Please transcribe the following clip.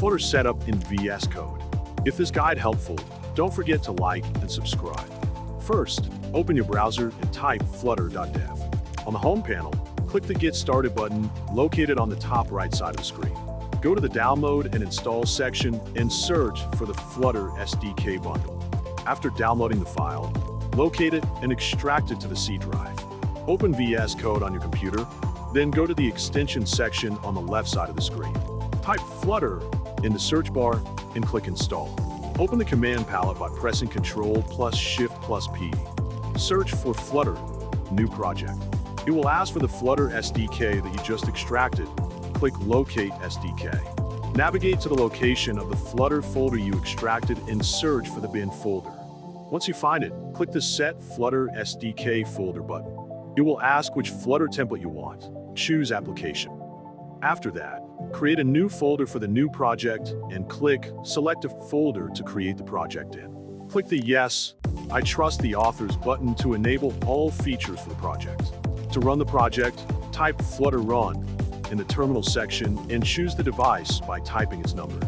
Flutter Setup in Vscode. If this guide helpful, don't forget to like and subscribe. First, open your browser and type flutter.dev. On the home panel, click the Get Started button located on the top right side of the screen. Go to the Download and Install section and search for the Flutter SDK bundle. After downloading the file, locate it and extract it to the C drive. Open Vscode on your computer, then go to the Extension section on the left side of the screen. Type Flutter in the search bar and click Install. Open the command palette by pressing Ctrl+Shift+P. Search for Flutter, New Project. It will ask for the Flutter SDK that you just extracted. Click Locate SDK. Navigate to the location of the Flutter folder you extracted and search for the bin folder. Once you find it, click the Set Flutter SDK folder button. It will ask which Flutter template you want. Choose Application. After that, create a new folder for the new project and click Select a folder to create the project in. Click the Yes, I trust the authors button to enable all features for the project. To run the project, type Flutter Run in the terminal section and choose the device by typing its number.